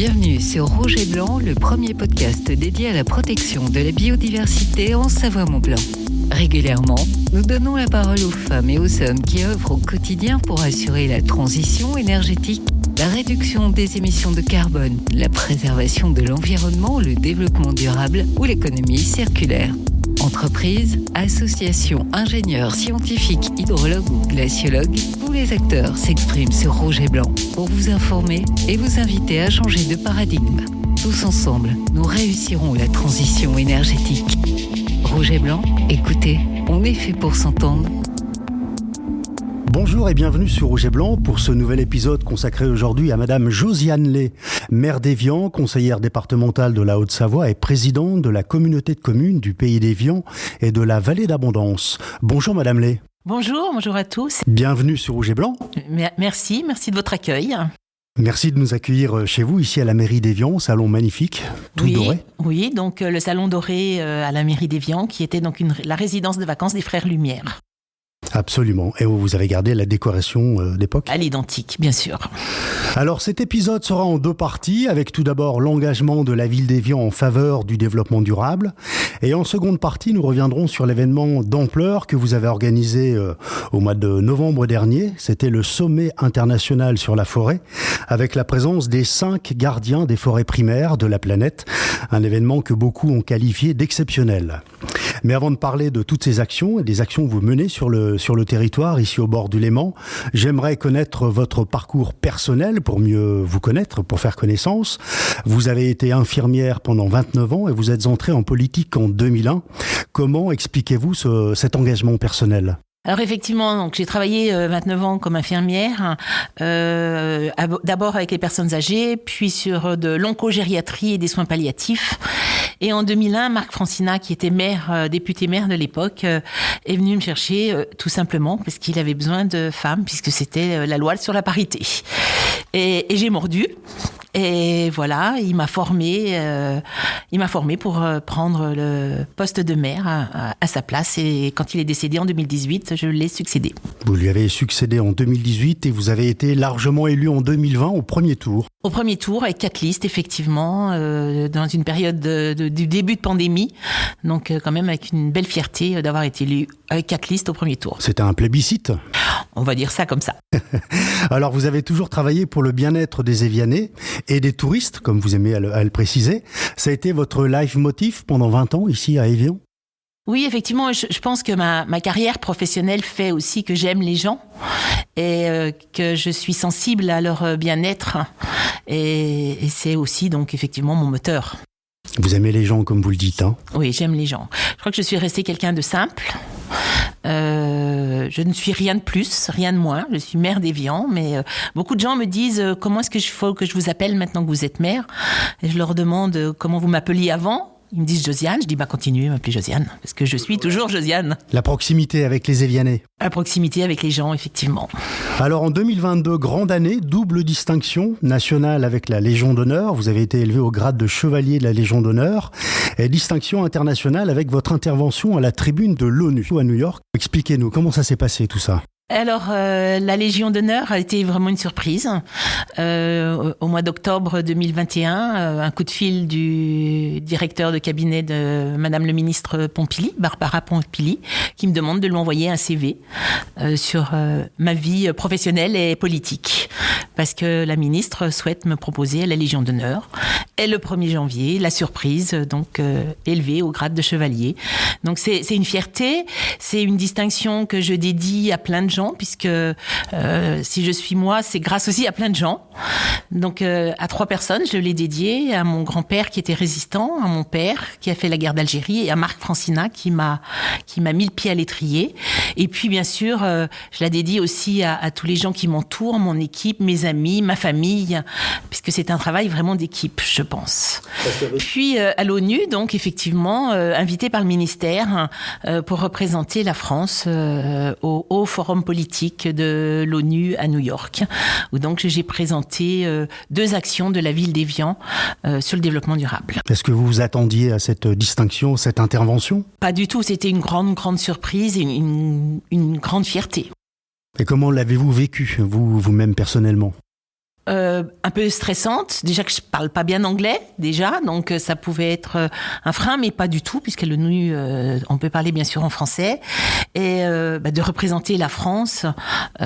Bienvenue sur Rouge et Blanc, le premier podcast dédié à la protection de la biodiversité en Savoie-Mont-Blanc. Régulièrement, nous donnons la parole aux femmes et aux hommes qui œuvrent au quotidien pour assurer la transition énergétique, la réduction des émissions de carbone, la préservation de l'environnement, le développement durable ou l'économie circulaire. Entreprises, associations, ingénieurs, scientifiques, hydrologues ou glaciologues, tous les acteurs s'expriment sur Rouge et Blanc pour vous informer et vous inviter à changer de paradigme. Tous ensemble, nous réussirons la transition énergétique. Rouge et Blanc, écoutez, on est fait pour s'entendre. Bonjour et bienvenue sur Rouge et Blanc pour ce nouvel épisode consacré aujourd'hui à Madame Josiane Lay, maire d'Évian, conseillère départementale de la Haute-Savoie et présidente de la communauté de communes du Pays d'Évian et de la Vallée d'Abondance. Bonjour Madame Lay. Bonjour à tous. Bienvenue sur Rouge et Blanc. Merci de votre accueil. Merci de nous accueillir chez vous, ici à la mairie d'Évian, salon magnifique, tout doré. Oui, donc le salon doré à la mairie d'Évian, qui était donc la résidence de vacances des Frères Lumière. Absolument. Et vous avez gardé la décoration d'époque ? À l'identique, bien sûr. Alors cet épisode sera en deux parties, avec tout d'abord l'engagement de la ville d'Évian en faveur du développement durable. Et en seconde partie, nous reviendrons sur l'événement d'ampleur que vous avez organisé au mois de novembre dernier. C'était le sommet international sur la forêt, avec la présence des 5 gardiens des forêts primaires de la planète. Un événement que beaucoup ont qualifié d'exceptionnel. Mais avant de parler de toutes ces actions et des actions que vous menez sur le territoire, ici au bord du Léman, j'aimerais connaître votre parcours personnel pour mieux vous connaître, pour faire connaissance. Vous avez été infirmière pendant 29 ans et vous êtes entrée en politique en 2001. Comment expliquez-vous cet engagement personnel ? Alors effectivement, donc j'ai travaillé 29 ans comme infirmière, d'abord avec les personnes âgées, puis sur de l'oncogériatrie et des soins palliatifs. Et en 2001, Marc Francina, qui était député maire de l'époque, est venu me chercher tout simplement parce qu'il avait besoin de femmes, puisque c'était la loi sur la parité. Et j'ai mordu. Et voilà, il m'a formé pour prendre le poste de maire à sa place. Et quand il est décédé en 2018, je l'ai succédé. Vous lui avez succédé en 2018 et vous avez été largement élu en 2020 au premier tour. Au premier tour, avec 4 listes, effectivement, dans une période du début de pandémie. Donc quand même avec une belle fierté d'avoir été élu avec 4 listes au premier tour. C'était un plébiscite ? On va dire ça comme ça. Alors vous avez toujours travaillé pour le bien-être des Évianais et des touristes, comme vous aimez à le préciser. Ça a été votre leitmotiv pendant 20 ans ici à Évian ? Oui, effectivement, je pense que ma carrière professionnelle fait aussi que j'aime les gens et que je suis sensible à leur bien-être. Et c'est aussi donc effectivement mon moteur. Vous aimez les gens comme vous le dites, hein ? Oui, j'aime les gens. Je crois que je suis restée quelqu'un de simple. Je ne suis rien de plus, rien de moins. Je suis maire d'Évian, mais beaucoup de gens me disent comment est-ce que faut que je vous appelle maintenant que vous êtes maire ? Et je leur demande comment vous m'appeliez avant. Ils me disent Josiane, je dis continuez à m'appeler Josiane, parce que je suis toujours Josiane. La proximité avec les Évianais. La proximité avec les gens, effectivement. Alors en 2022, grande année, double distinction nationale avec la Légion d'honneur. Vous avez été élevé au grade de chevalier de la Légion d'honneur. Et distinction internationale avec votre intervention à la tribune de l'ONU à New York. Expliquez-nous, comment ça s'est passé tout ça ? Alors, la Légion d'honneur a été vraiment une surprise. Au mois d'octobre 2021, un coup de fil du directeur de cabinet de Madame le ministre Pompili, Barbara Pompili, qui me demande de lui envoyer un CV sur ma vie professionnelle et politique. Parce que la ministre souhaite me proposer à la Légion d'honneur. Et le 1er janvier, la surprise, donc élevée au grade de chevalier. Donc c'est une fierté, c'est une distinction que je dédie à plein de gens, puisque si je suis moi, c'est grâce aussi à plein de gens. Donc à 3 personnes, je l'ai dédié à mon grand-père qui était résistant, à mon père qui a fait la guerre d'Algérie et à Marc Francina qui m'a mis le pied à l'étrier. Et puis bien sûr, je la dédie aussi à tous les gens qui m'entourent, mon équipe, mes amis, ma famille, puisque c'est un travail vraiment d'équipe, je pense. Puis à l'ONU, donc effectivement, invité par le ministère pour représenter la France au Haut Forum politique de l'ONU à New York, où donc j'ai présenté 2 actions de la ville d'Évian sur le développement durable. Est-ce que vous vous attendiez à cette distinction, cette intervention ? Pas du tout, c'était une grande surprise et une grande fierté. Et comment l'avez-vous vécu, vous-même personnellement ? un peu stressante. Déjà que je parle pas bien anglais, donc ça pouvait être un frein, mais pas du tout, puisque l'ONU, on peut parler bien sûr en français. Et de représenter la France,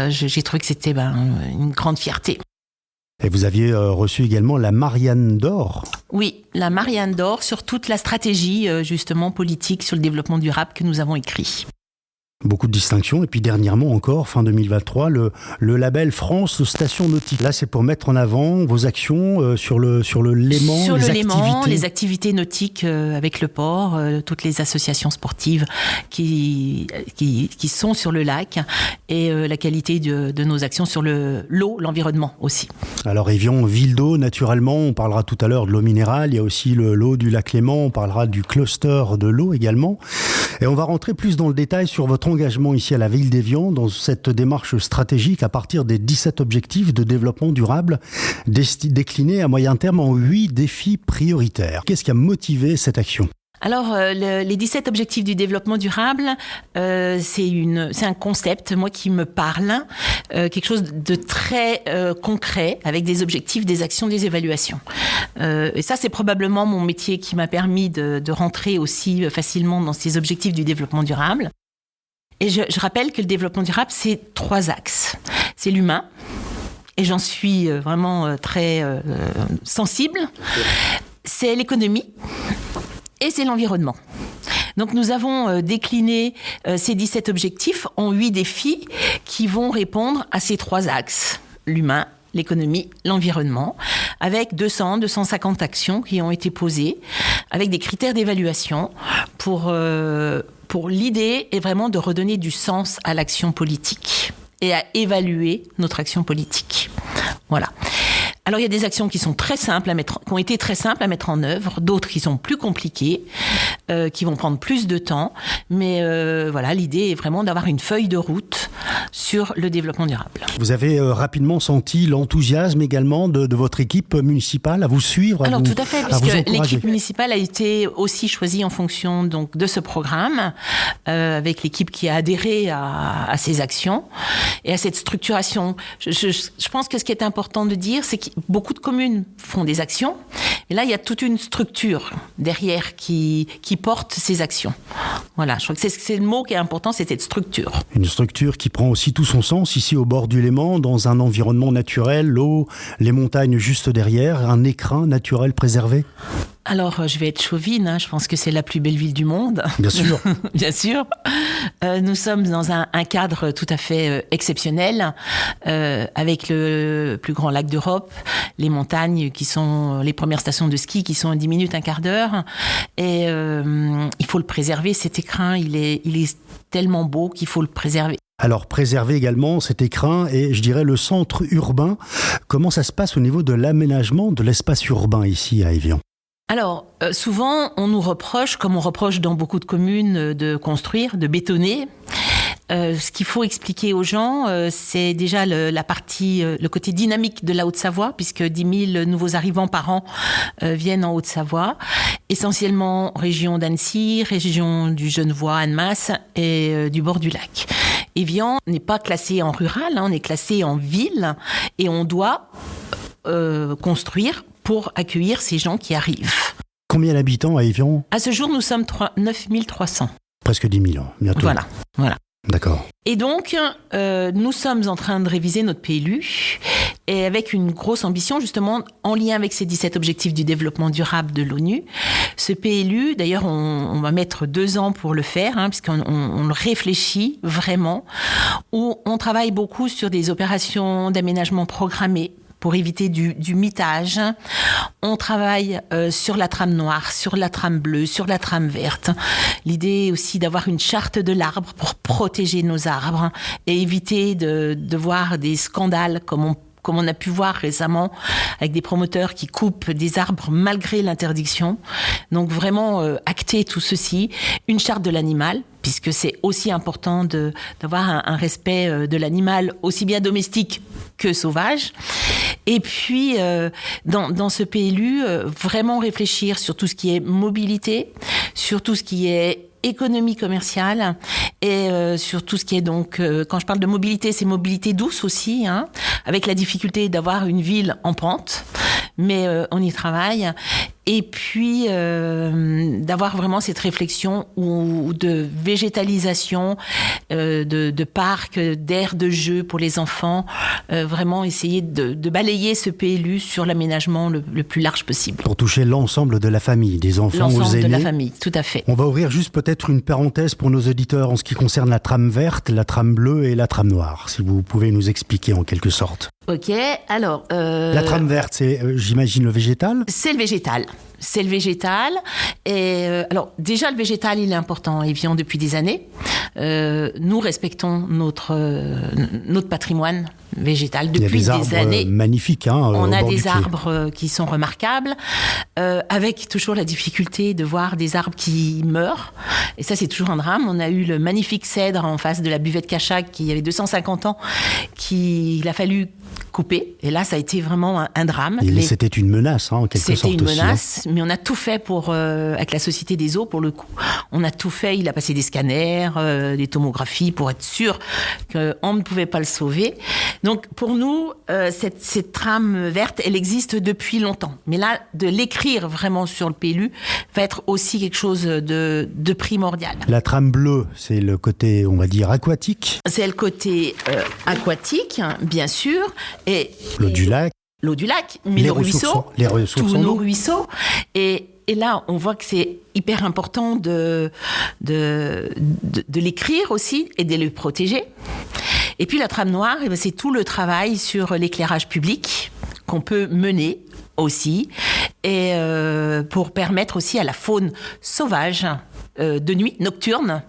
j'ai trouvé que c'était une grande fierté. Et vous aviez reçu également la Marianne d'Or. Oui, la Marianne d'Or sur toute la stratégie justement politique sur le développement durable que nous avons écrit. Beaucoup de distinctions. Et puis dernièrement encore, fin 2023, le label France Station Nautique. Là, c'est pour mettre en avant vos actions sur le Léman, sur le Léman, les activités nautiques avec le port, toutes les associations sportives qui sont sur le lac et la qualité de nos actions sur l'eau, l'environnement aussi. Alors Évian, ville d'eau, naturellement, on parlera tout à l'heure de l'eau minérale, il y a aussi l'eau du lac Léman, on parlera du cluster de l'eau également. Et on va rentrer plus dans le détail sur votre engagement ici à la ville d'Évian dans cette démarche stratégique à partir des 17 objectifs de développement durable déclinés à moyen terme en 8 défis prioritaires. Qu'est-ce qui a motivé cette action ? Alors, les 17 objectifs du développement durable, c'est un concept, moi, qui me parle, quelque chose de très concret, avec des objectifs, des actions, des évaluations. Et ça, c'est probablement mon métier qui m'a permis de rentrer aussi facilement dans ces objectifs du développement durable. Et je rappelle que le développement durable, c'est 3 axes. C'est l'humain, et j'en suis vraiment très sensible. C'est l'économie, et c'est l'environnement. Donc nous avons décliné ces 17 objectifs en 8 défis qui vont répondre à ces 3 axes. L'humain, l'économie, l'environnement, avec 250 actions qui ont été posées, avec des critères d'évaluation pour l'idée est vraiment de redonner du sens à l'action politique et à évaluer notre action politique. Voilà. Alors il y a des actions qui sont très simples qui ont été très simples à mettre en œuvre, d'autres qui sont plus compliquées, qui vont prendre plus de temps, mais voilà, l'idée est vraiment d'avoir une feuille de route sur le développement durable. Donc vous avez rapidement senti l'enthousiasme également de votre équipe municipale à vous suivre? Alors tout à fait, puisque l'équipe municipale a été aussi choisie en fonction donc, de ce programme, avec l'équipe qui a adhéré à ces actions et à cette structuration. Je pense que ce qui est important de dire, c'est que beaucoup de communes font des actions, et là il y a toute une structure derrière qui porte ces actions. Voilà, je crois que c'est le mot qui est important, c'est cette structure. Une structure qui prend aussi tout son sens ici au bord du Léman, dans un environnement naturel, l'eau, les montagnes juste derrière, un écrin naturel préservé. Alors, je vais être chauvine, je pense que c'est la plus belle ville du monde. Bien sûr. Bien sûr. Nous sommes dans un cadre tout à fait exceptionnel, avec le plus grand lac d'Europe, les montagnes qui sont les premières stations de ski qui sont à 10 minutes, un quart d'heure. Et il faut le préserver, cet écrin, il est tellement beau qu'il faut le préserver. Alors, préserver également cet écrin et, je dirais, le centre urbain. Comment ça se passe au niveau de l'aménagement de l'espace urbain ici à Évian ? Alors, souvent, on nous reproche, comme on reproche dans beaucoup de communes, de construire, de bétonner. Ce qu'il faut expliquer aux gens, c'est déjà le côté dynamique de la Haute-Savoie, puisque 10 000 nouveaux arrivants par an viennent en Haute-Savoie, essentiellement région d'Annecy, région du Genevois, Annemasse et du bord du lac. Évian n'est pas classé en rural, on est classé en ville, et on doit construire pour accueillir ces gens qui arrivent. Combien d'habitants à Évian ? À ce jour, nous sommes 9 300. Presque 10 000 ans, bientôt. Voilà. D'accord. Et donc, nous sommes en train de réviser notre PLU, et avec une grosse ambition, justement, en lien avec ces 17 objectifs du développement durable de l'ONU. Ce PLU, d'ailleurs, on va mettre 2 ans pour le faire, puisqu'on le réfléchit vraiment, où on travaille beaucoup sur des opérations d'aménagement programmées, pour éviter du mitage. On travaille sur la trame noire, sur la trame bleue, sur la trame verte. L'idée est aussi d'avoir une charte de l'arbre pour protéger nos arbres et éviter de voir des scandales comme on a pu voir récemment avec des promoteurs qui coupent des arbres malgré l'interdiction. Donc vraiment acter tout ceci. Une charte de l'animal, puisque c'est aussi important d'avoir un respect de l'animal, aussi bien domestique que sauvage. Et puis, dans ce PLU, vraiment réfléchir sur tout ce qui est mobilité, sur tout ce qui est économie commerciale et sur tout ce qui est donc, quand je parle de mobilité, c'est mobilité douce aussi, hein, avec la difficulté d'avoir une ville en pente, mais on y travaille. Et puis d'avoir vraiment cette réflexion de végétalisation, de parcs, d'aires de jeu pour les enfants, vraiment essayer de balayer ce PLU sur l'aménagement le plus large possible. Pour toucher l'ensemble de la famille, des enfants aux aînés. L'ensemble de la famille, tout à fait. On va ouvrir juste peut-être une parenthèse pour nos auditeurs en ce qui concerne la trame verte, la trame bleue et la trame noire, si vous pouvez nous expliquer en quelque sorte. Ok, alors... La trame verte, c'est, j'imagine, le végétal ? C'est le végétal. C'est le végétal. Et alors, déjà, le végétal, il est important à Évian depuis des années. Nous respectons notre patrimoine végétal depuis des années. Il y a des arbres magnifiques. Hein, on a des arbres qui sont remarquables, avec toujours la difficulté de voir des arbres qui meurent. Et ça, c'est toujours un drame. On a eu le magnifique cèdre en face de la buvette Cachac, qui avait 250 ans, qu'il a fallu couper. Et là, ça a été vraiment un drame. C'était une menace, hein, en quelque sorte. C'était une menace, aussi, hein. Mais on a tout fait pour, avec la Société des eaux, pour le coup. On a tout fait. Il a passé des scanners, des tomographies pour être sûr qu'on ne pouvait pas le sauver. Donc, pour nous, cette trame verte, elle existe depuis longtemps. Mais là, de l'écrire vraiment sur le PLU va être aussi quelque chose de primordial. La trame bleue, c'est le côté, on va dire, aquatique. C'est le côté aquatique, bien sûr. Et l'eau du lac. L'eau du lac, mais les ruisseaux, tous nos ruisseaux. Et là, on voit que c'est hyper important de l'écrire aussi et de le protéger. Et puis la trame noire, c'est tout le travail sur l'éclairage public qu'on peut mener aussi, et pour permettre aussi à la faune sauvage de nuit, nocturne,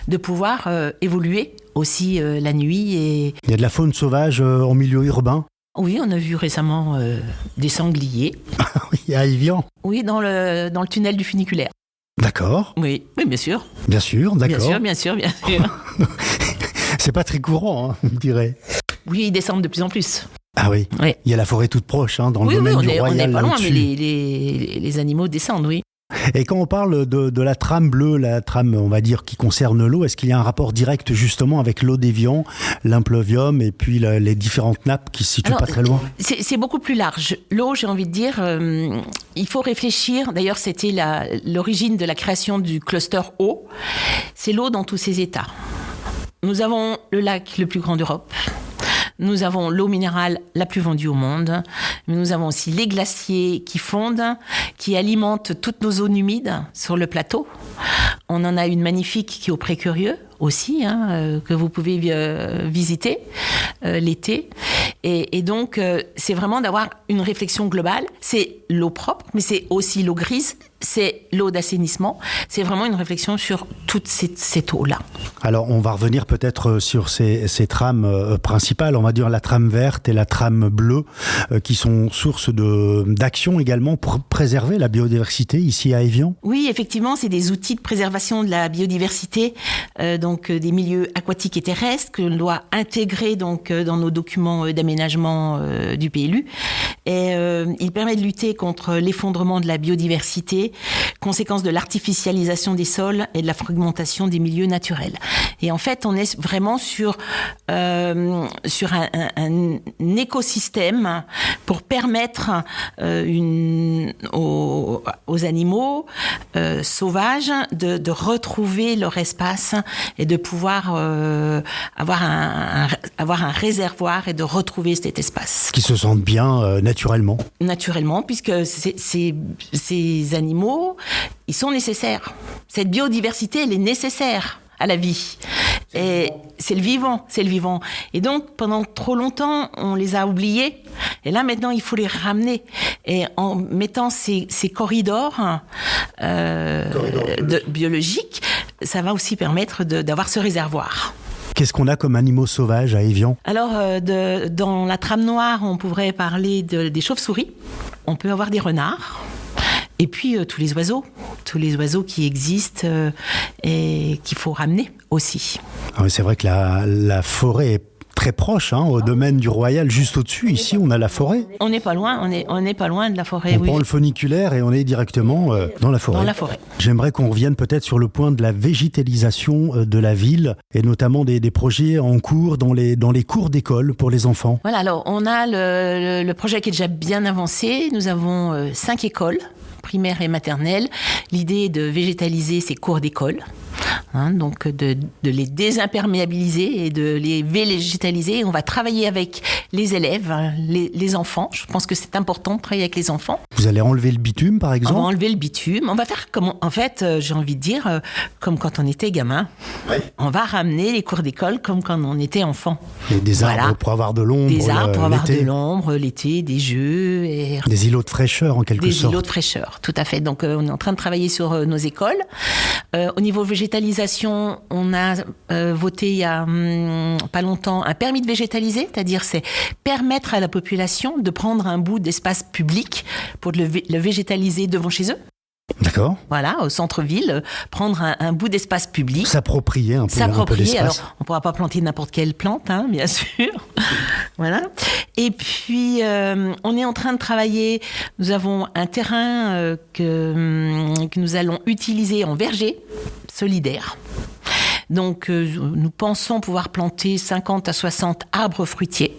de pouvoir évoluer aussi la nuit. Et... Il y a de la faune sauvage en milieu urbain ? Oui, on a vu récemment des sangliers. Oui, à Évian ? Oui, dans le tunnel du funiculaire. D'accord. Oui, bien sûr. Bien sûr, d'accord. Bien sûr. C'est pas très courant, hein, je dirais. Oui, ils descendent de plus en plus. Ah oui. Il y a la forêt toute proche, hein, dans le domaine du Royal. On n'est pas loin, là-dessus. mais les animaux descendent, oui. Et quand on parle de la trame bleue, la trame, on va dire, qui concerne l'eau, est-ce qu'il y a un rapport direct justement avec l'eau d'Évian, l'impluvium et puis les différentes nappes qui se situent pas très loin ? C'est beaucoup plus large. L'eau, j'ai envie de dire, il faut réfléchir. D'ailleurs, c'était l'origine de la création du cluster eau. C'est l'eau dans tous ses états. Nous avons le lac le plus grand d'Europe. Nous avons l'eau minérale la plus vendue au monde, mais nous avons aussi les glaciers qui fondent, qui alimentent toutes nos zones humides sur le plateau. On en a une magnifique qui est au Pré-Curieux aussi, hein, que vous pouvez visiter l'été. Et donc, c'est vraiment d'avoir une réflexion globale. C'est l'eau propre, mais c'est aussi l'eau grise, c'est l'eau d'assainissement. C'est vraiment une réflexion sur toute cette eau-là. Alors, on va revenir peut-être sur ces trames principales, on va dire la trame verte et la trame bleue, qui sont source d'action également pour préserver la biodiversité ici à Évian. Oui, effectivement, c'est des outils de préservation de la biodiversité, donc des milieux aquatiques et terrestres que l'on doit intégrer donc dans nos documents d'aménagement du PLU. Et il permet de lutter contre l'effondrement de la biodiversité, conséquence de l'artificialisation des sols et de la fragmentation des milieux naturels. Et en fait, on est vraiment sur un écosystème pour permettre aux animaux sauvages de retrouver leur espace et de pouvoir avoir un réservoir et de retrouver cet espace. Qui se sentent bien naturellement. Naturellement, puisque ces animaux, ils sont nécessaires. Cette biodiversité, elle est nécessaire à la vie. Et c'est le vivant. Et donc, pendant trop longtemps, on les a oubliés. Et là, maintenant, il faut les ramener. Et en mettant ces corridors biologiques, ça va aussi permettre d'avoir ce réservoir. Qu'est-ce qu'on a comme animaux sauvages à Évian ? Alors, dans la trame noire, on pourrait parler des chauves-souris. On peut avoir des renards. Et puis, tous les oiseaux qui existent et qu'il faut ramener aussi. Ah oui, c'est vrai que la forêt est très proche, au domaine du Royal, juste au-dessus. Ici, on a la forêt. On n'est pas loin, on n'est pas loin de la forêt. On prend le funiculaire et on est directement dans la forêt. Dans la forêt. J'aimerais qu'on revienne peut-être sur le point de la végétalisation de la ville et notamment des projets en cours dans les cours d'école pour les enfants. Voilà, alors on a le projet qui est déjà bien avancé. Nous avons 5 écoles, primaires et maternelles. L'idée est de végétaliser ces cours d'école. Donc de les désimperméabiliser et de les végétaliser. On va travailler avec les élèves, les enfants. Je pense que c'est important de travailler avec les enfants. Vous allez enlever le bitume, par exemple ? On va enlever le bitume. On va faire comme, en fait, j'ai envie de dire, comme quand on était gamin. Oui. On va ramener les cours d'école comme quand on était enfant. Et des arbres pour avoir de l'ombre. Des arbres pour avoir l'été. de l'ombre l'été, des jeux. Et... Des îlots de fraîcheur, en quelque sorte. Des îlots de fraîcheur, tout à fait. Donc, on est en train de travailler sur nos écoles. Au niveau végétalisation, on a voté il y a pas longtemps un permis de végétaliser, c'est-à-dire c'est permettre à la population de prendre un bout d'espace public pour le végétaliser devant chez eux. D'accord. Voilà, au centre-ville, prendre un bout d'espace public. S'approprier un peu d'espace. Alors, on ne pourra pas planter n'importe quelle plante, bien sûr. Voilà. Et puis, on est en train de travailler. Nous avons un terrain que nous allons utiliser en verger solidaire. Donc, nous pensons pouvoir planter 50 à 60 arbres fruitiers.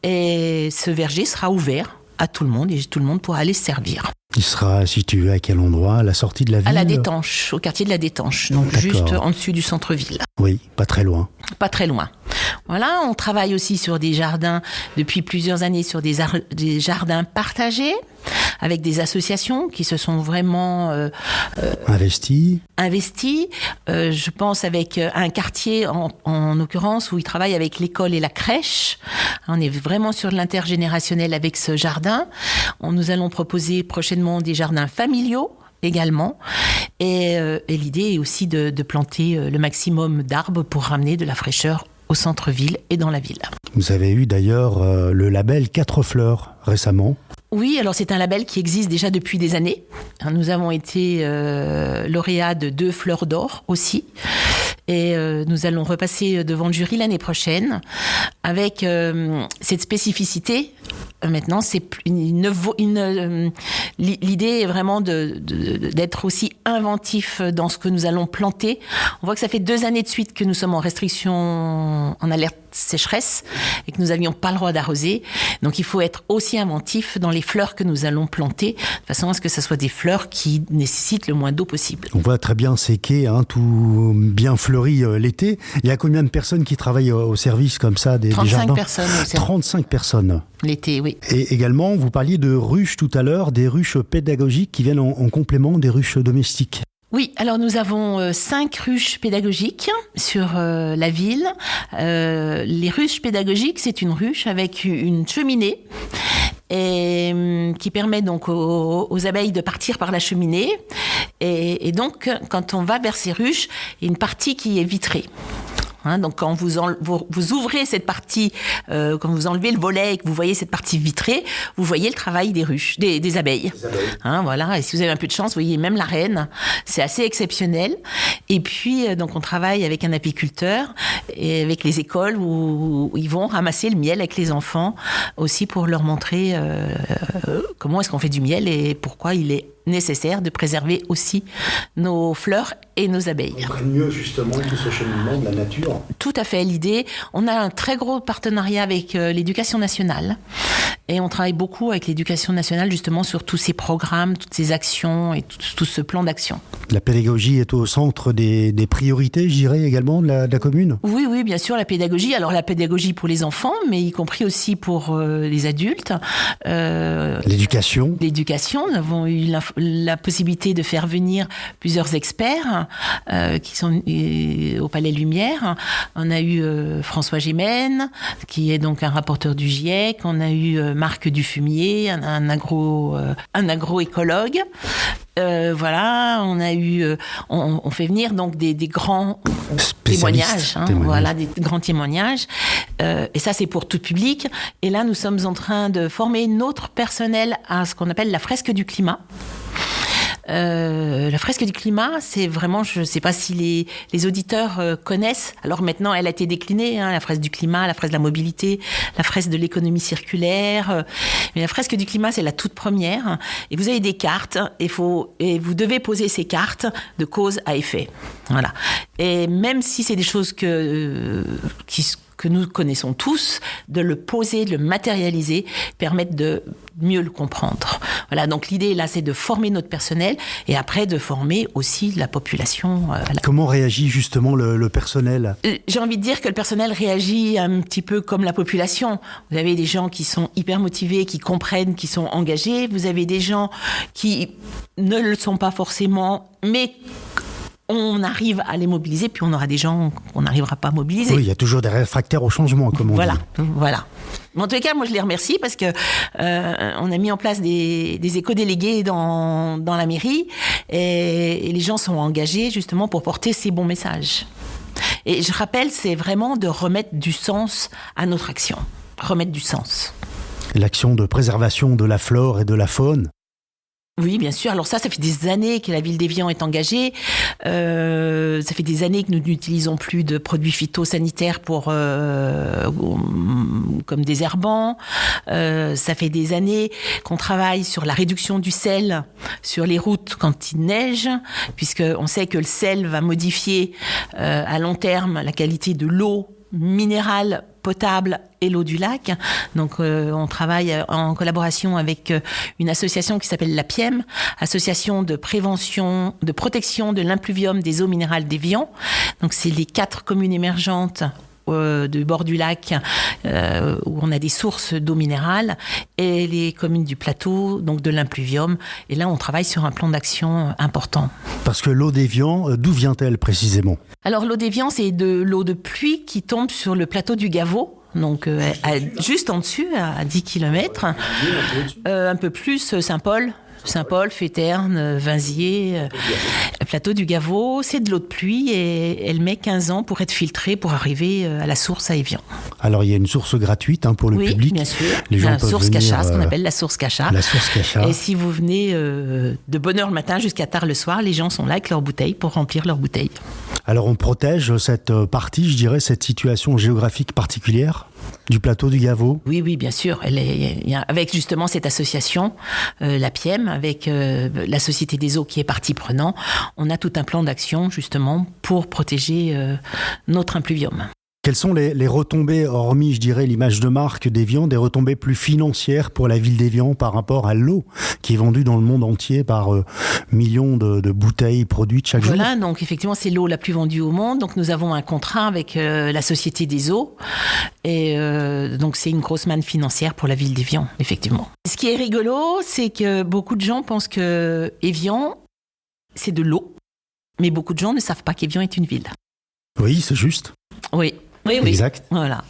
Et ce verger sera ouvert à tout le monde et tout le monde pourra aller se servir. Il sera situé à quel endroit ? À la sortie de la ville ? À la Détanche, au quartier de la Détanche, donc D'accord. juste en dessus du centre-ville. Oui, pas très loin. Pas très loin. Voilà, on travaille aussi sur des jardins depuis plusieurs années, sur des jardins partagés avec des associations qui se sont vraiment investies. Je pense avec un quartier en l'occurrence où ils travaillent avec l'école et la crèche. On est vraiment sur l'intergénérationnel avec ce jardin. Nous allons proposer prochainement des jardins familiaux également. Et l'idée est aussi de planter le maximum d'arbres pour ramener de la fraîcheur au centre-ville et dans la ville. Vous avez eu d'ailleurs le label 4 fleurs récemment. Oui, alors c'est un label qui existe déjà depuis des années. Nous avons été lauréats de 2 fleurs d'or aussi. Et nous allons repasser devant le jury l'année prochaine avec cette spécificité. Maintenant, l'idée est vraiment d'être aussi inventif dans ce que nous allons planter. On voit que ça fait 2 années de suite que nous sommes en restriction, en alerte sécheresse et que nous n'avions pas le droit d'arroser. Donc, il faut être aussi inventif dans les fleurs que nous allons planter, de façon à ce que ce soit des fleurs qui nécessitent le moins d'eau possible. On voit très bien ces quais, tout bien fleuri l'été. Il y a combien de personnes qui travaillent au service comme ça des jardins ? 35 personnes. 35 personnes. L'été, oui. Et également, vous parliez de ruches tout à l'heure, des ruches pédagogiques qui viennent en complément des ruches domestiques. Oui, alors nous avons 5 ruches pédagogiques sur la ville. Les ruches pédagogiques, c'est une ruche avec une cheminée et qui permet donc aux abeilles de partir par la cheminée. Et donc, quand on va vers ces ruches, il y a une partie qui est vitrée. Donc quand vous ouvrez cette partie, quand vous enlevez le volet et que vous voyez cette partie vitrée, vous voyez le travail des ruches, des abeilles. Voilà. Et si vous avez un peu de chance, vous voyez même la reine. C'est assez exceptionnel. Et puis donc on travaille avec un apiculteur et avec les écoles où ils vont ramasser le miel avec les enfants aussi pour leur montrer comment est-ce qu'on fait du miel et pourquoi il est nécessaire de préserver aussi nos fleurs et nos abeilles. On comprenne mieux justement tout ce cheminement de la nature. Tout à fait, l'idée. On a un très gros partenariat avec l'Éducation nationale et on travaille beaucoup avec l'Éducation nationale justement sur tous ces programmes, toutes ces actions et tout ce plan d'action. La pédagogie est au centre des priorités, je dirais, également de la commune ? Oui, bien sûr, la pédagogie. Alors la pédagogie pour les enfants, mais y compris aussi pour les adultes. L'éducation. Nous avons eu la possibilité de faire venir plusieurs experts qui sont au Palais Lumière. On a eu François Gémen, qui est donc un rapporteur du GIEC. On a eu Marc Dufumier, un agroécologue. Voilà, on a eu, on fait venir donc des grands témoignages, voilà, des grands témoignages. Et ça, c'est pour tout public. Et là, nous sommes en train de former notre personnel à ce qu'on appelle la fresque du climat. La fresque du climat, c'est vraiment, je ne sais pas si les auditeurs connaissent. Alors maintenant, elle a été déclinée, la fresque du climat, la fresque de la mobilité, la fresque de l'économie circulaire. Mais la fresque du climat, c'est la toute première. Et vous avez des cartes et vous devez poser ces cartes de cause à effet. Voilà. Et même si c'est des choses que nous connaissons tous, de le poser, de le matérialiser, permettre de mieux le comprendre. Voilà, donc l'idée là, c'est de former notre personnel et après de former aussi la population. Comment réagit justement le personnel ? J'ai envie de dire que le personnel réagit un petit peu comme la population. Vous avez des gens qui sont hyper motivés, qui comprennent, qui sont engagés. Vous avez des gens qui ne le sont pas forcément, mais on arrive à les mobiliser, puis on aura des gens qu'on n'arrivera pas à mobiliser. Oui, il y a toujours des réfractaires au changement, comme on dit. Voilà. Mais en tous les cas, moi, je les remercie parce que on a mis en place des éco-délégués dans la mairie et les gens sont engagés justement pour porter ces bons messages. Et je rappelle, c'est vraiment de remettre du sens à notre action. Remettre du sens. L'action de préservation de la flore et de la faune. Oui, bien sûr. Alors ça fait des années que la ville d'Évian est engagée. Ça fait des années que nous n'utilisons plus de produits phytosanitaires comme désherbants. Ça fait des années qu'on travaille sur la réduction du sel sur les routes quand il neige, puisqu'on sait que le sel va modifier à long terme la qualité de l'eau minérale potable et l'eau du lac. Donc on travaille en collaboration avec une association qui s'appelle l'APIEM, Association de protection de l'impluvium des eaux minérales d'Évian. Donc c'est les 4 communes émergentes du bord du lac où on a des sources d'eau minérale et les communes du plateau, donc de l'impluvium. Et là, on travaille sur un plan d'action important. Parce que l'eau d'Évian, d'où vient-elle précisément ? Alors l'eau d'Évian, c'est de l'eau de pluie qui tombe sur le plateau du Gaveau. Donc juste en dessus, à 10 km. Un peu plus, Saint-Paul, Féterne, Vinziers, plateau du Gaveau, c'est de l'eau de pluie et elle met 15 ans pour être filtrée pour arriver à la source à Évian. Alors il y a une source gratuite pour le public. Oui, bien sûr. Les gens la peuvent source venir, Cachat, ce qu'on appelle la source Cachat. La source Cachat. Et si vous venez de bonne heure le matin jusqu'à tard le soir, les gens sont là avec leurs bouteilles pour remplir leurs bouteilles. Alors on protège cette partie, je dirais, cette situation géographique particulière du plateau du Gaveau. Oui, bien sûr. Avec justement cette association, la PIEM, avec la Société des eaux qui est partie prenante, on a tout un plan d'action justement pour protéger notre impluvium. Quelles sont les retombées, hormis, je dirais, l'image de marque d'Évian, des retombées plus financières pour la ville d'Évian par rapport à l'eau qui est vendue dans le monde entier par millions de bouteilles produites chaque jour ? Voilà, donc effectivement, c'est l'eau la plus vendue au monde. Donc nous avons un contrat avec la Société des eaux. Et donc c'est une grosse manne financière pour la ville d'Évian, effectivement. Ce qui est rigolo, c'est que beaucoup de gens pensent que Évian, c'est de l'eau. Mais beaucoup de gens ne savent pas qu'Évian est une ville. Oui, c'est juste. Oui. Exact. Voilà.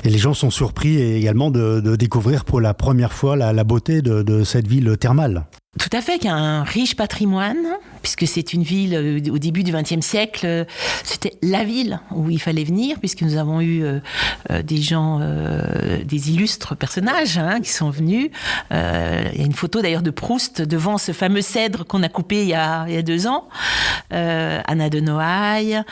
Et les gens sont surpris également de découvrir pour la première fois la beauté de cette ville thermale. Tout à fait, qui a un riche patrimoine, puisque c'est une ville, au début du XXe siècle, c'était la ville où il fallait venir, puisque nous avons eu des gens, des illustres personnages qui sont venus. Il y a une photo d'ailleurs de Proust devant ce fameux cèdre qu'on a coupé il y a 2 ans. Anna de Noailles.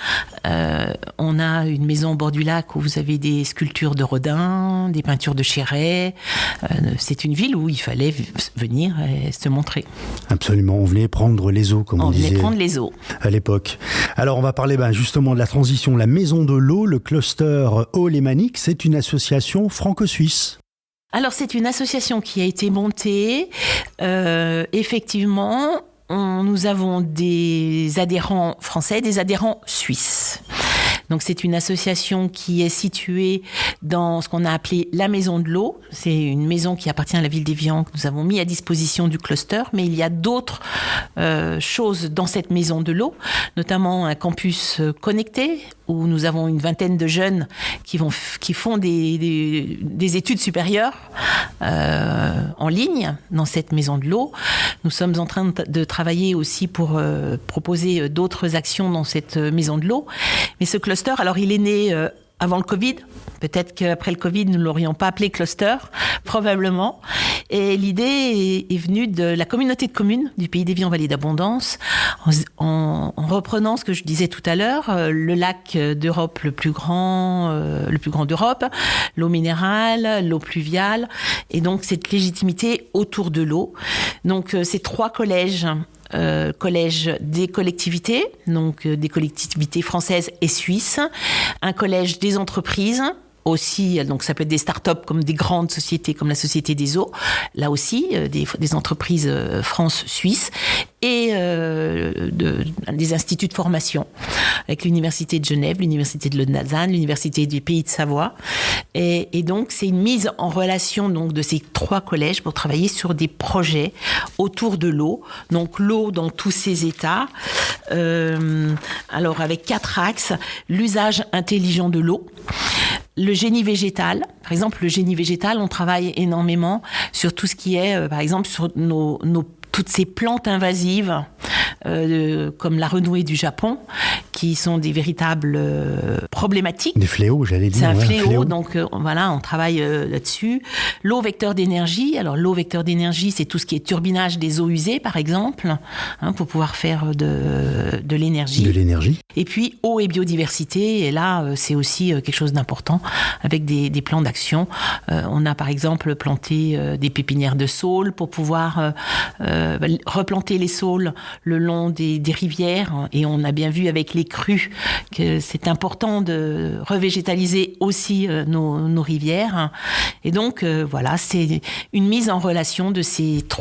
On a une maison au bord du lac où vous avez des sculptures de Rodin, des peintures de Chéret. C'est une ville où il fallait venir et se montrer. Absolument, on venait prendre les eaux, comme on disait. On venait prendre les eaux. À l'époque. Alors, on va parler justement de la transition. La Maison de l'eau, le cluster Eau Lémanique, c'est une association franco-suisse. Alors, c'est une association qui a été montée. Effectivement, nous avons des adhérents français, des adhérents suisses. Donc c'est une association qui est située dans ce qu'on a appelé la Maison de l'eau. C'est une maison qui appartient à la ville d'Évian que nous avons mis à disposition du cluster, mais il y a d'autres choses dans cette Maison de l'eau, notamment un campus connecté où nous avons une vingtaine de jeunes qui font des études supérieures en ligne dans cette Maison de l'eau. Nous sommes en train de travailler aussi pour proposer d'autres actions dans cette Maison de l'eau. Mais ce cluster, alors il est né avant le Covid. Peut-être qu'après le Covid, nous ne l'aurions pas appelé cluster, probablement. Et l'idée est venue de la communauté de communes du Pays d'Évian Vallée d'Abondance, en reprenant ce que je disais tout à l'heure, le lac d'Europe le plus grand d'Europe, l'eau minérale, l'eau pluviale, et donc cette légitimité autour de l'eau. Donc ces 3 collèges, collège des collectivités, donc des collectivités françaises et suisses, un collège des entreprises, aussi, donc ça peut être des start-up comme des grandes sociétés comme la Société des Eaux, là aussi, des entreprises France-Suisse, et des instituts de formation, avec l'Université de Genève, l'Université de Lausanne, l'Université du Pays de Savoie. Et donc, c'est une mise en relation donc, de ces 3 collèges pour travailler sur des projets autour de l'eau. Donc, l'eau dans tous ses états. Alors, avec 4 axes. L'usage intelligent de l'eau. Le génie végétal. Par exemple, le génie végétal, on travaille énormément sur tout ce qui est, par exemple, sur toutes ces plantes invasives, comme la renouée du Japon, qui sont des véritables problématiques. Des fléaux, j'allais dire. C'est un fléau, donc voilà, on travaille là-dessus. L'eau vecteur d'énergie. Alors, l'eau vecteur d'énergie, c'est tout ce qui est turbinage des eaux usées, par exemple, pour pouvoir faire de l'énergie. De l'énergie. Et puis, eau et biodiversité. Et là, c'est aussi quelque chose d'important avec des plans d'action. On a, par exemple, planté des pépinières de saules pour pouvoir replanter les saules le long des rivières. Et on a bien vu avec les crues que c'est important de revégétaliser aussi nos rivières. Et donc, voilà, c'est une mise en relation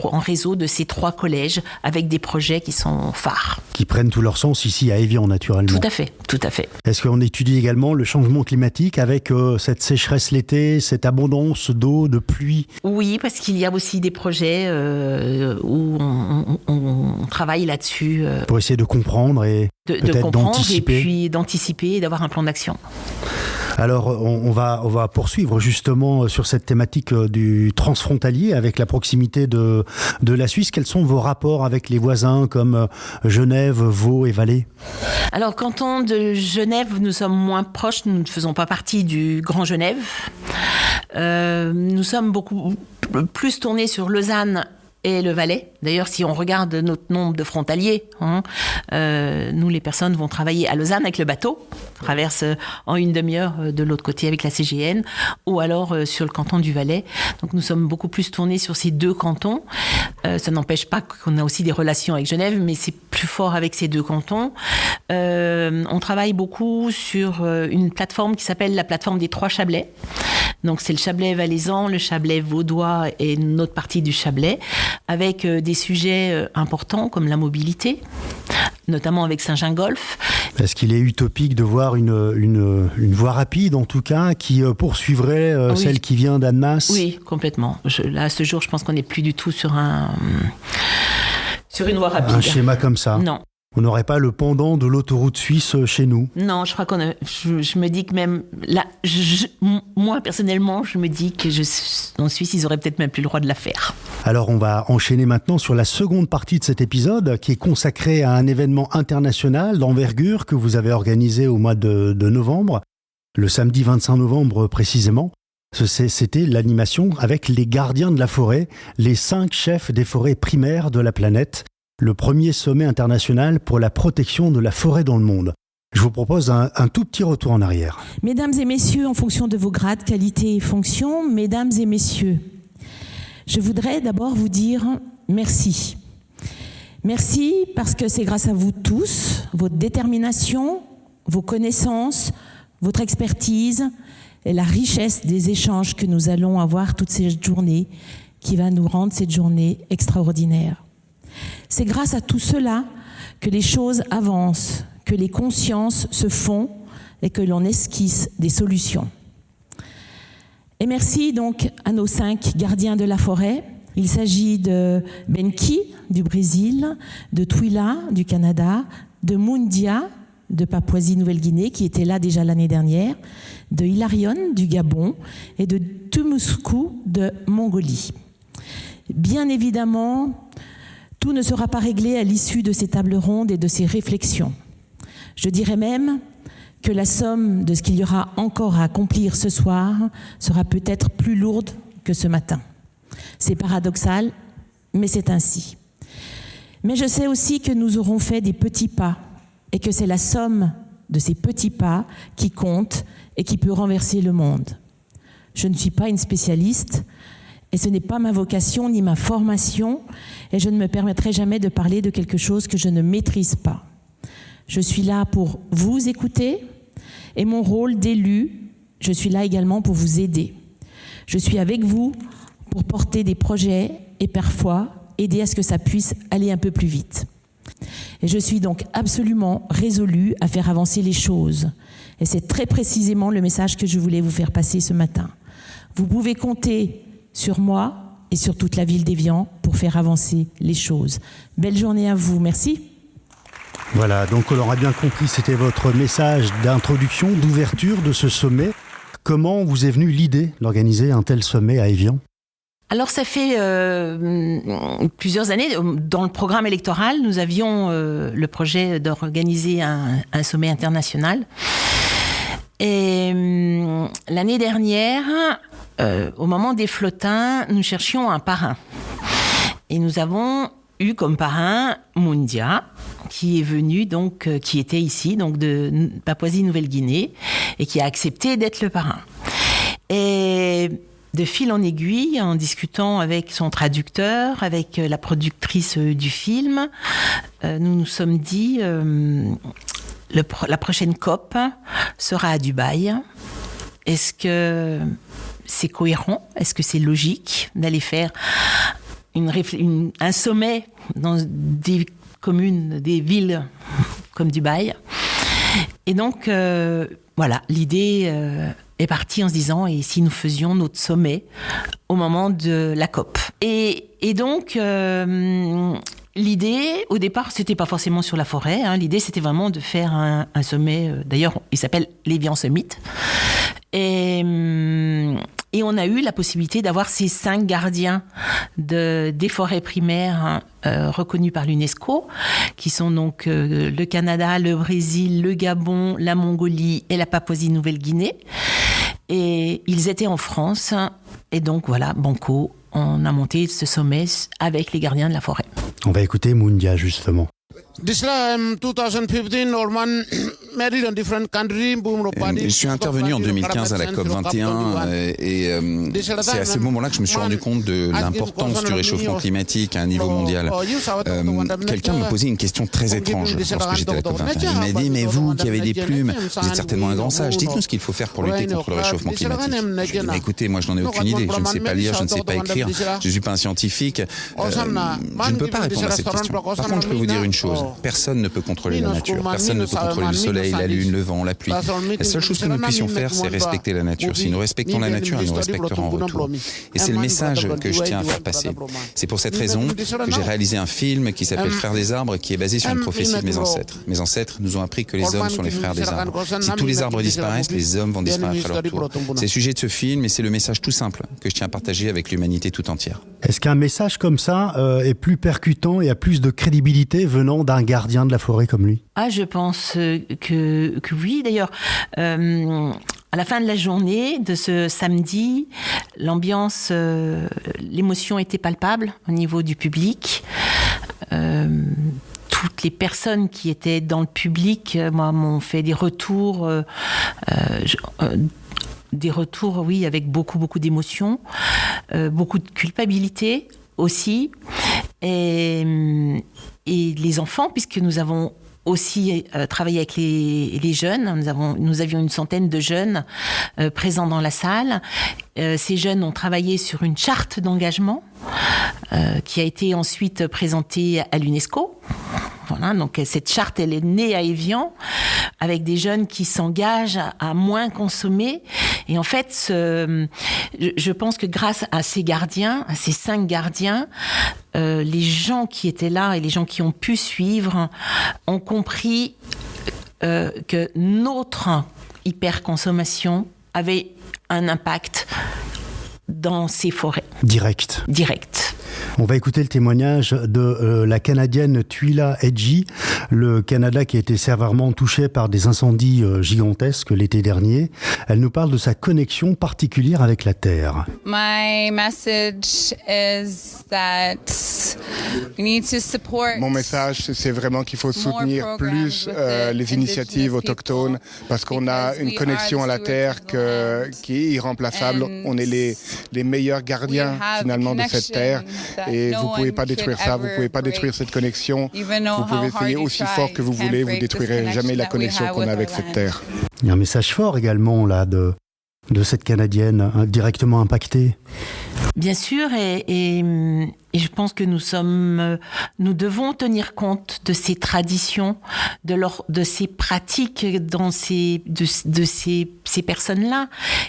en réseau de ces 3 collèges avec des projets qui sont phares. Qui prennent tout leur sens ici à Évian, naturellement. Tout à fait, tout à fait. Est-ce qu'on étudie également le changement climatique avec cette sécheresse l'été, cette abondance d'eau, de pluie? Oui, parce qu'il y a aussi des projets où on travaille là-dessus. Pour essayer de comprendre et peut-être d'anticiper. Et puis d'anticiper et d'avoir un plan d'action. Alors, on va poursuivre justement sur cette thématique du transfrontalier avec la proximité de la Suisse. Quels sont vos rapports avec les voisins comme Genève, Vaud et Valais? Alors, canton de Genève, nous sommes moins proches. Nous ne faisons pas partie du Grand Genève. Nous sommes beaucoup plus tournés sur Lausanne et le Valais. D'ailleurs, si on regarde notre nombre de frontaliers, nous, les personnes vont travailler à Lausanne avec le bateau, traverse en une demi-heure de l'autre côté avec la CGN, ou alors sur le canton du Valais. Donc, nous sommes beaucoup plus tournés sur ces 2 cantons. Ça n'empêche pas qu'on a aussi des relations avec Genève, mais c'est plus fort avec ces 2 cantons. On travaille beaucoup sur une plateforme qui s'appelle la plateforme des 3 Chablais. Donc, c'est le Chablais valaisan, le Chablais vaudois et une autre partie du Chablais, avec des sujets importants comme la mobilité, notamment avec Saint-Gingolf. Est-ce qu'il est utopique de voir une voie rapide, en tout cas, qui poursuivrait oui. Celle qui vient d'Annemasse? Oui, complètement. Là, à ce jour, je pense qu'on n'est plus du tout sur une voie rapide. Un schéma comme ça? Non. On n'aurait pas le pendant de l'autoroute suisse chez nous? Non, je crois je me dis que même là, moi personnellement, je me dis que en Suisse, ils auraient peut-être même plus le droit de la faire. Alors on va enchaîner maintenant sur la seconde partie de cet épisode qui est consacrée à un événement international d'envergure que vous avez organisé au mois de novembre, le samedi 25 novembre précisément. C'était l'animation avec les gardiens de la forêt, les 5 chefs des forêts primaires de la planète. Le premier sommet international pour la protection de la forêt dans le monde. Je vous propose un tout petit retour en arrière. Mesdames et messieurs, en fonction de vos grades, qualités et fonctions, mesdames et messieurs, je voudrais d'abord vous dire merci. Merci parce que c'est grâce à vous tous, votre détermination, vos connaissances, votre expertise et la richesse des échanges que nous allons avoir toute cette journée qui va nous rendre cette journée extraordinaire. C'est grâce à tout cela que les choses avancent, que les consciences se font et que l'on esquisse des solutions. Et merci donc à nos 5 gardiens de la forêt. Il s'agit de Benki du Brésil, de Twila du Canada, de Mundia de Papouasie-Nouvelle-Guinée qui était là déjà l'année dernière, de Hilarion du Gabon et de Tumusku de Mongolie. Bien évidemment, tout ne sera pas réglé à l'issue de ces tables rondes et de ces réflexions. Je dirais même que la somme de ce qu'il y aura encore à accomplir ce soir sera peut-être plus lourde que ce matin. C'est paradoxal, mais c'est ainsi. Mais je sais aussi que nous aurons fait des petits pas et que c'est la somme de ces petits pas qui compte et qui peut renverser le monde. Je ne suis pas une spécialiste et ce n'est pas ma vocation ni ma formation et je ne me permettrai jamais de parler de quelque chose que je ne maîtrise pas. Je suis là pour vous écouter et mon rôle d'élu, je suis là également pour vous aider. Je suis avec vous pour porter des projets et parfois aider à ce que ça puisse aller un peu plus vite. Et je suis donc absolument résolue à faire avancer les choses. Et c'est très précisément le message que je voulais vous faire passer ce matin. Vous pouvez compter sur moi et sur toute la ville d'Évian pour faire avancer les choses. Belle journée à vous, merci. Voilà, donc on l'aura bien compris, c'était votre message d'introduction, d'ouverture de ce sommet. Comment vous est venue l'idée d'organiser un tel sommet à Évian ? Alors ça fait plusieurs années, dans le programme électoral, nous avions le projet d'organiser un sommet international. Et l'année dernière, au moment des flottins, nous cherchions un parrain. Et nous avons eu comme parrain Moundia, qui est venu donc, qui était ici, donc de Papouasie-Nouvelle-Guinée, et qui a accepté d'être le parrain. Et de fil en aiguille, en discutant avec son traducteur, avec la productrice du film, nous nous sommes dit la prochaine COP sera à Dubaï. Est-ce que c'est cohérent ? Est-ce que c'est logique d'aller faire un sommet dans des communes, des villes comme Dubaï ? Et donc, voilà, l'idée est partie en se disant, et si nous faisions notre sommet au moment de la COP ? Et donc, l'idée, au départ, c'était pas forcément sur la forêt. L'idée, c'était vraiment de faire un sommet. D'ailleurs, il s'appelle l'Évian Summit. Et on a eu la possibilité d'avoir ces 5 gardiens des forêts primaires reconnus par l'UNESCO, qui sont donc le Canada, le Brésil, le Gabon, la Mongolie et la Papouasie-Nouvelle-Guinée. Et ils étaient en France. Et donc voilà, banco, on a monté ce sommet avec les gardiens de la forêt. On va écouter Moundia justement. Je suis intervenu en 2015 à la COP21 et c'est à ce moment-là que je me suis rendu compte de l'importance du réchauffement climatique à un niveau mondial. Quelqu'un me posait une question très étrange lorsque j'étais à la COP21. Il m'a dit, mais vous qui avez des plumes, vous êtes certainement un grand sage, dites-nous ce qu'il faut faire pour lutter contre le réchauffement climatique. Je lui ai dit, mais écoutez, moi je n'en ai aucune idée, je ne sais pas lire, je ne sais pas écrire, je ne suis pas un scientifique, je ne peux pas répondre à cette question. Par contre, je peux vous dire une chose, personne ne peut contrôler la nature, personne ne peut contrôler le soleil, la lune, le vent, la pluie. La seule chose que nous puissions faire, c'est respecter la nature. Si nous respectons la nature, elle nous respectera en retour. Et c'est le message que je tiens à faire passer. C'est pour cette raison que j'ai réalisé un film qui s'appelle Frères des arbres, qui est basé sur une prophétie de mes ancêtres. Mes ancêtres nous ont appris que les hommes sont les frères des arbres. Si tous les arbres disparaissent, les hommes vont disparaître à leur tour. C'est le sujet de ce film et c'est le message tout simple que je tiens à partager avec l'humanité tout entière. Est-ce qu'un message comme ça est plus percutant et a plus de crédibilité venant d'un gardien de la forêt comme lui ? Je pense que oui. D'ailleurs, à la fin de la journée de ce samedi, l'ambiance, l'émotion était palpable au niveau du public. Toutes les personnes qui étaient dans le public m'ont fait des retours, oui, avec beaucoup d'émotions, beaucoup de culpabilité aussi. Et les enfants, puisque nous avons aussi travaillé avec les jeunes. Nous avions une centaine de jeunes présents dans la salle. Ces jeunes ont travaillé sur une charte d'engagement qui a été ensuite présentée à l'UNESCO. Voilà, donc cette charte, elle est née à Évian, avec des jeunes qui s'engagent à moins consommer. Et en fait, je pense que grâce à ces gardiens, à ces 5 gardiens, les gens qui étaient là et les gens qui ont pu suivre ont compris que notre hyperconsommation avait un impact dans ces forêts. Direct. On va écouter le témoignage de la Canadienne Tuila Edji, le Canada qui a été sévèrement touché par des incendies gigantesques l'été dernier. Elle nous parle de sa connexion particulière avec la Terre. My message is that we need to support. Mon message, c'est vraiment qu'il faut soutenir plus les initiatives autochtones parce qu'on a une connexion à la Terre qui est irremplaçable. On est les meilleurs gardiens finalement de cette Terre. Et vous ne pouvez pas détruire ça, vous ne pouvez pas détruire cette connexion. Vous pouvez essayer aussi fort que vous voulez, vous ne détruirez jamais la connexion qu'on a avec cette terre. Il y a un message fort également là de cette Canadienne directement impactée. Bien sûr, et je pense que nous devons tenir compte de ces traditions, de ces pratiques de ces personnes-là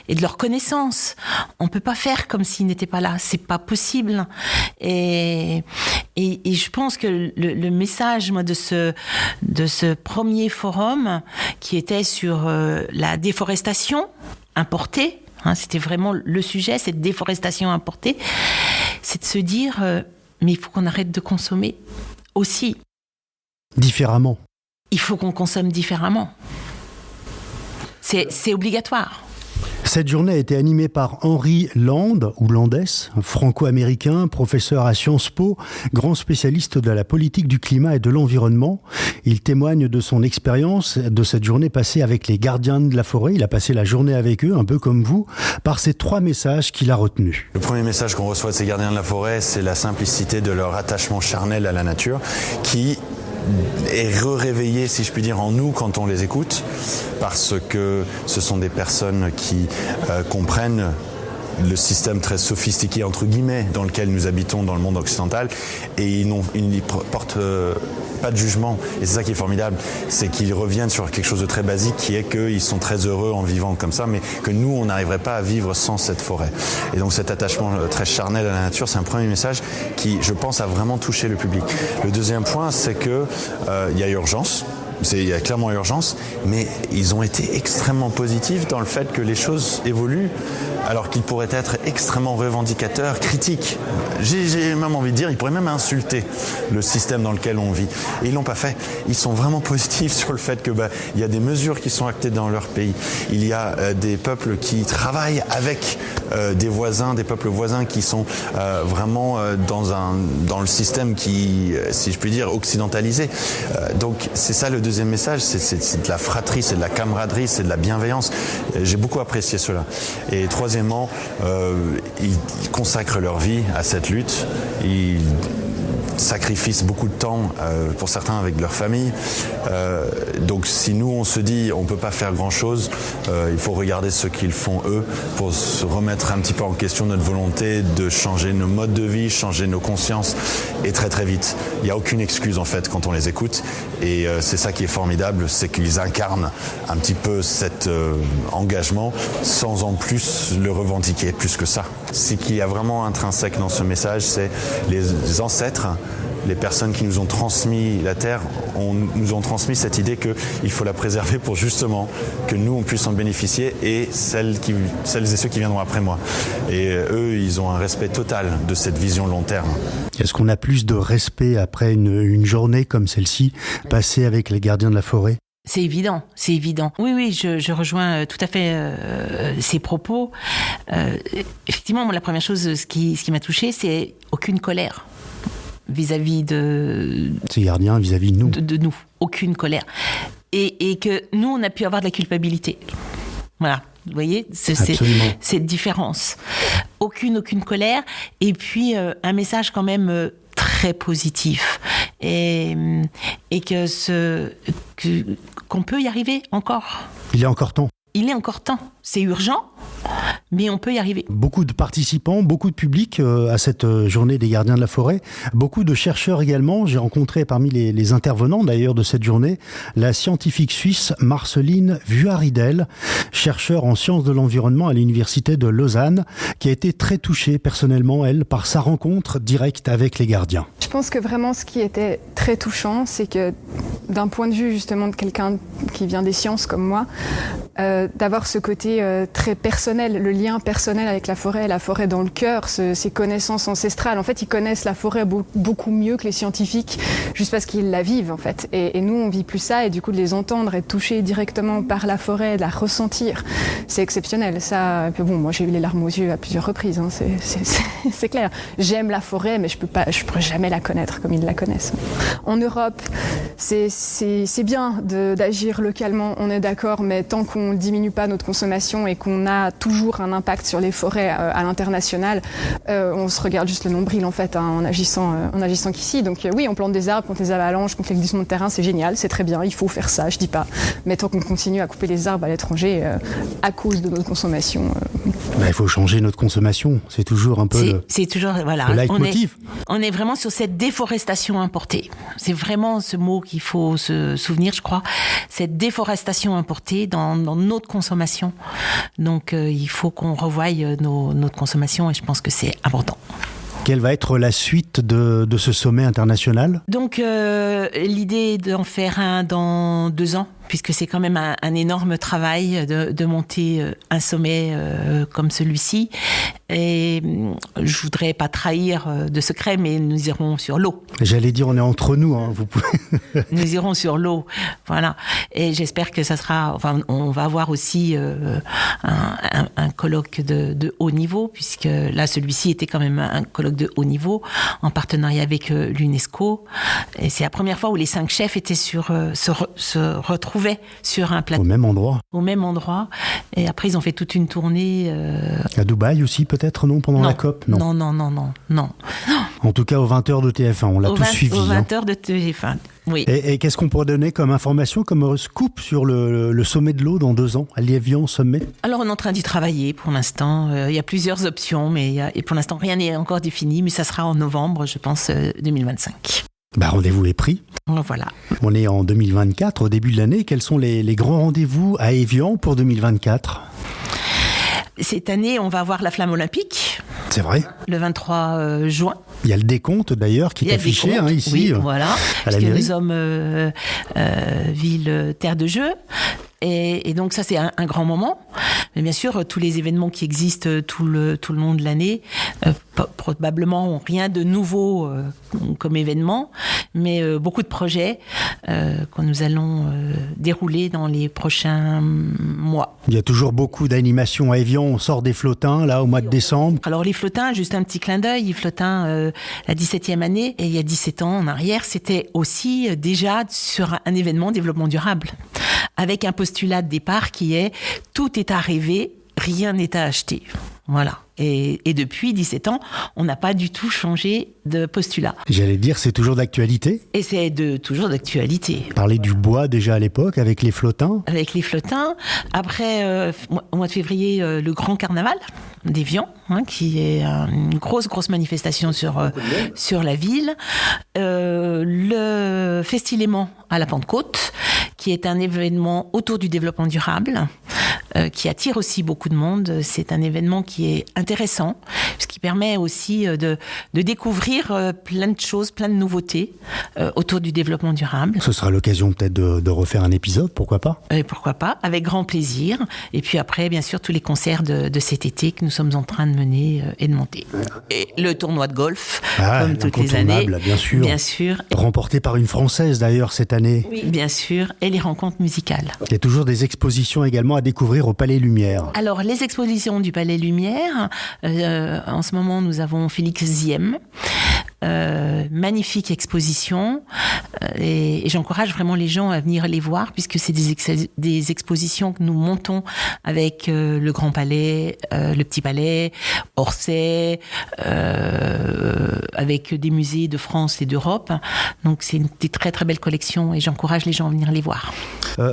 et de leurs connaissances. On peut pas faire comme s'ils n'étaient pas là, c'est pas possible. Et je pense que le message, moi, de ce premier forum qui était sur la déforestation importée. C'était vraiment le sujet, cette déforestation importée. C'est de se dire, mais il faut qu'on arrête de consommer aussi. Différemment. Il faut qu'on consomme différemment. C'est obligatoire. Cette journée a été animée par Henry Land, ou Landès, franco-américain, professeur à Sciences Po, grand spécialiste de la politique du climat et de l'environnement. Il témoigne de son expérience de cette journée passée avec les gardiens de la forêt. Il a passé la journée avec eux, un peu comme vous, par ces 3 messages qu'il a retenus. Le premier message qu'on reçoit de ces gardiens de la forêt, c'est la simplicité de leur attachement charnel à la nature, qui est réveillé, si je puis dire, en nous quand on les écoute, parce que ce sont des personnes qui comprennent le système très sophistiqué, entre guillemets, dans lequel nous habitons dans le monde occidental, et ils n'y portent pas de jugement. Et c'est ça qui est formidable, c'est qu'ils reviennent sur quelque chose de très basique, qui est qu'ils sont très heureux en vivant comme ça, mais que nous, on n'arriverait pas à vivre sans cette forêt. Et donc cet attachement très charnel à la nature, c'est un premier message qui, je pense, a vraiment touché le public. Le deuxième point, c'est que il y a urgence. Il y a clairement urgence, mais ils ont été extrêmement positifs dans le fait que les choses évoluent, alors qu'ils pourraient être extrêmement revendicateurs, critiques. J'ai même envie de dire, ils pourraient même insulter le système dans lequel on vit. Et ils l'ont pas fait. Ils sont vraiment positifs sur le fait que il y a des mesures qui sont actées dans leur pays. Il y a des peuples qui travaillent avec des voisins, des peuples voisins qui sont vraiment dans le système qui, si je puis dire, occidentalisé. Donc c'est ça le deuxième message, c'est de la fratrie, c'est de la camaraderie, c'est de la bienveillance. J'ai beaucoup apprécié cela. Et troisièmement, ils consacrent leur vie à cette lutte. Ils sacrifient beaucoup de temps, pour certains avec leur famille. Donc si nous on se dit on peut pas faire grand chose, il faut regarder ce qu'ils font eux pour se remettre un petit peu en question notre volonté de changer nos modes de vie, changer nos consciences, et très très vite. Il n'y a aucune excuse en fait quand on les écoute, et c'est ça qui est formidable, c'est qu'ils incarnent un petit peu cet engagement sans en plus le revendiquer plus que ça. Ce qui est vraiment intrinsèque dans ce message, c'est les ancêtres, les personnes qui nous ont transmis la terre nous ont transmis cette idée qu'il faut la préserver pour justement que nous on puisse en bénéficier, et celles et ceux qui viendront après moi. Et eux, ils ont un respect total de cette vision long terme. Est-ce qu'on a plus de respect après une journée comme celle-ci, passée avec les gardiens de la forêt ? C'est évident, c'est évident. Oui, je rejoins tout à fait ces propos. Effectivement, moi, la première chose, ce qui m'a touchée, c'est aucune colère vis-à-vis de... Ces gardiens vis-à-vis de nous. De nous, aucune colère. Et que nous, on a pu avoir de la culpabilité. Voilà, vous voyez, c'est cette différence. Aucune colère. Et puis, un message quand même... très positif, et qu'on peut y arriver encore. Il est encore temps. Il est encore temps. C'est urgent, mais on peut y arriver. Beaucoup de participants, beaucoup de public à cette journée des gardiens de la forêt, beaucoup de chercheurs également. J'ai rencontré parmi les intervenants d'ailleurs de cette journée la scientifique suisse Marceline Vuaridel, chercheure en sciences de l'environnement à l'université de Lausanne, qui a été très touchée personnellement, elle, par sa rencontre directe avec les gardiens. Je pense que vraiment ce qui était très touchant, c'est que d'un point de vue justement de quelqu'un qui vient des sciences comme moi, d'avoir ce côté très personnel, le lien personnel avec la forêt dans le cœur, ces connaissances ancestrales. En fait, ils connaissent la forêt beaucoup mieux que les scientifiques, juste parce qu'ils la vivent, en fait. Et nous, on vit plus ça, et du coup, de les entendre, être touchés directement par la forêt, de la ressentir, c'est exceptionnel. Ça, moi, j'ai eu les larmes aux yeux à plusieurs reprises, hein, c'est clair. J'aime la forêt, mais je pourrais jamais la connaître comme ils la connaissent. En Europe, c'est bien d'agir localement, on est d'accord, mais tant qu'on ne diminue pas notre consommation et qu'on a toujours un impact sur les forêts à l'international, on se regarde juste le nombril en fait, hein, en agissant qu'ici. Donc oui, on plante des arbres contre les avalanches, contre les glissements de terrain, c'est génial, c'est très bien, il faut faire ça, je dis pas. Mais tant qu'on continue à couper les arbres à l'étranger à cause de notre consommation. Il faut changer notre consommation, c'est toujours un peu c'est toujours, voilà, le leitmotiv. On est vraiment sur cette déforestation importée. C'est vraiment ce mot qu'il faut se souvenir, je crois. Cette déforestation importée dans notre consommation. Donc il faut qu'on revoie notre consommation et je pense que c'est important. Quelle va être la suite de ce sommet international ? Donc l'idée d'en faire un dans 2 ans, puisque c'est quand même un énorme travail de monter un sommet comme celui-ci. Et je voudrais pas trahir de secret, mais nous irons sur l'eau. J'allais dire, on est entre nous, hein, vous pouvez. Nous irons sur l'eau, voilà. Et j'espère que ça sera. Enfin, on va avoir aussi un colloque de haut niveau, puisque là, celui-ci était quand même un colloque de haut niveau, en partenariat avec l'UNESCO. Et c'est la première fois où les 5 chefs étaient se retrouvaient sur un plateau. Au même endroit. Et après, ils ont fait toute une tournée. À Dubaï aussi, peut-être, non, pendant la COP ? Non. En tout cas, aux 20h de TF1, on l'a tous suivi. Aux 20h de TF1, oui. Et qu'est-ce qu'on pourrait donner comme information, comme scoop sur le sommet de l'eau dans 2 ans, à l'Évian Sommet ? Alors, on est en train d'y travailler pour l'instant. Il y a plusieurs options, mais pour l'instant, rien n'est encore défini. Mais ça sera en novembre, je pense, 2025. Rendez-vous est pris. Voilà. On est en 2024, au début de l'année. Quels sont les grands rendez-vous à Évian pour 2024 ? Cette année, on va avoir la flamme olympique. C'est vrai. Le 23 juin. Il y a le décompte d'ailleurs qui est affiché ici. Oui, voilà. Parce que nous sommes ville terre de jeu. Et donc ça, c'est un grand moment. Mais bien sûr, tous les événements qui existent tout le long de l'année, probablement n'ont rien de nouveau comme événement, mais beaucoup de projets que nous allons dérouler dans les prochains mois. Il y a toujours beaucoup d'animations à Évian. On sort des flottins, là, au mois de décembre. Alors les flottins, juste un petit clin d'œil, les flottins, la 17e année, et il y a 17 ans en arrière, c'était aussi déjà sur un événement développement durable, avec un postulat de départ qui est « tout est à rêver, rien n'est à acheter ». Voilà. Et depuis 17 ans, on n'a pas du tout changé de postulat. J'allais dire, c'est toujours d'actualité. Et c'est toujours d'actualité. Parler du bois déjà à l'époque, avec les flottins. Avec les flottins. Après, au mois de février, le grand carnaval d'Évian, qui est une grosse manifestation sur la ville. Le Festilément à la Pentecôte, qui est un événement autour du développement durable, qui attire aussi beaucoup de monde. C'est un événement qui est intéressant, ce qui permet aussi de découvrir plein de choses, plein de nouveautés autour du développement durable. Ce sera l'occasion peut-être de refaire un épisode, pourquoi pas ? Pourquoi pas, avec grand plaisir. Et puis après, bien sûr, tous les concerts de cet été que nous sommes en train de mener et de monter. Et le tournoi de golf, comme toutes les années. Bien sûr. Remporté par une Française d'ailleurs cette année. Oui, bien sûr. Et les rencontres musicales. Il y a toujours des expositions également à découvrir au Palais Lumière. Alors, les expositions du Palais Lumière, en ce moment, nous avons Félix Ziem. Magnifique exposition et j'encourage vraiment les gens à venir les voir puisque c'est des expositions que nous montons avec le Grand Palais, le Petit Palais, Orsay, avec des musées de France et d'Europe. Donc c'est des très très belles collections et j'encourage les gens à venir les voir.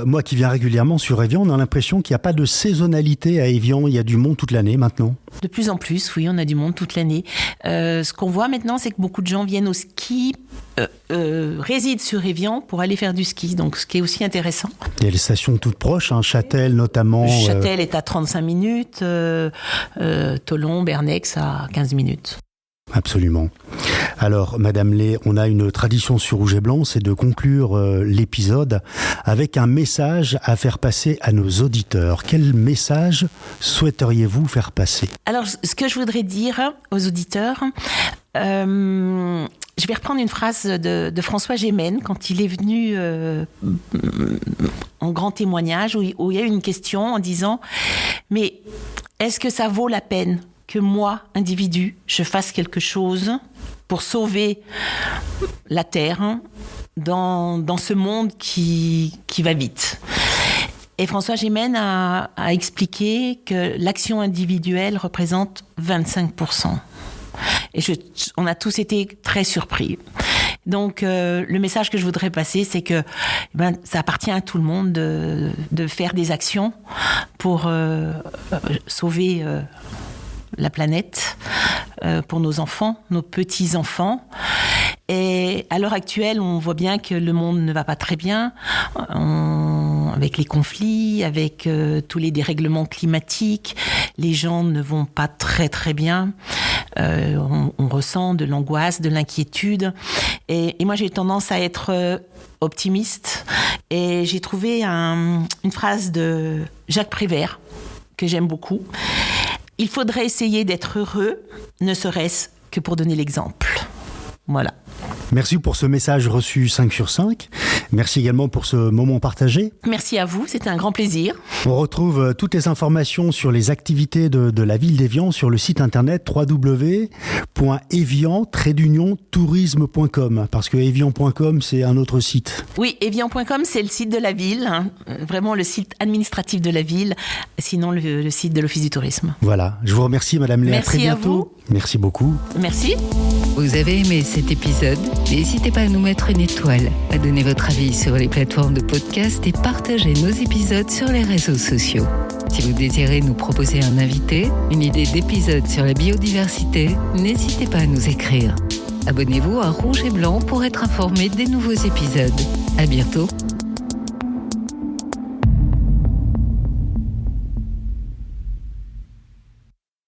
Moi qui viens régulièrement sur Évian, on a l'impression qu'il n'y a pas de saisonnalité à Évian, il y a du monde toute l'année maintenant. De plus en plus, oui, on a du monde toute l'année. Ce qu'on voit maintenant, c'est que beaucoup de gens viennent au ski, résident sur Évian pour aller faire du ski, donc ce qui est aussi intéressant. Il y a les stations toutes proches, Châtel notamment. Châtel est à 35 minutes, Thollon, Bernex à 15 minutes. Absolument. Alors, Madame Lé, on a une tradition sur Rouge et Blanc, c'est de conclure l'épisode avec un message à faire passer à nos auditeurs. Quel message souhaiteriez-vous faire passer ? Alors, ce que je voudrais dire aux auditeurs, je vais reprendre une phrase de François Gémen quand il est venu en grand témoignage où il y a eu une question en disant « Mais est-ce que ça vaut la peine que moi, individu, je fasse quelque chose pour sauver la Terre dans ce monde qui va vite ?» Et François Gémen a expliqué que l'action individuelle représente 25%. Et on a tous été très surpris. Donc, le message que je voudrais passer, c'est que ça appartient à tout le monde de faire des actions pour sauver la planète, pour nos enfants, nos petits-enfants. Et à l'heure actuelle, on voit bien que le monde ne va pas très bien, avec les conflits, avec tous les dérèglements climatiques. Les gens ne vont pas très très bien. On ressent de l'angoisse, de l'inquiétude. Et moi, j'ai tendance à être optimiste. Et j'ai trouvé une phrase de Jacques Prévert, que j'aime beaucoup. Il faudrait essayer d'être heureux, ne serait-ce que pour donner l'exemple. Voilà. Merci pour ce message reçu 5 sur 5. Merci également pour ce moment partagé. Merci à vous, c'était un grand plaisir. On retrouve toutes les informations sur les activités de la ville d'Évian sur le site internet www.evian-tourisme.com parce que evian.com c'est un autre site. Oui, evian.com c'est le site de la ville, vraiment le site administratif de la ville, sinon le site de l'Office du tourisme. Voilà, je vous remercie Madame Léa, merci très bientôt. À vous. Merci beaucoup. Merci. Vous avez aimé cet épisode ? N'hésitez pas à nous mettre une étoile, à donner votre avis sur les plateformes de podcast et partager nos épisodes sur les réseaux sociaux. Si vous désirez nous proposer un invité, une idée d'épisode sur la biodiversité, n'hésitez pas à nous écrire. Abonnez-vous à Rouge et Blanc pour être informé des nouveaux épisodes. À bientôt.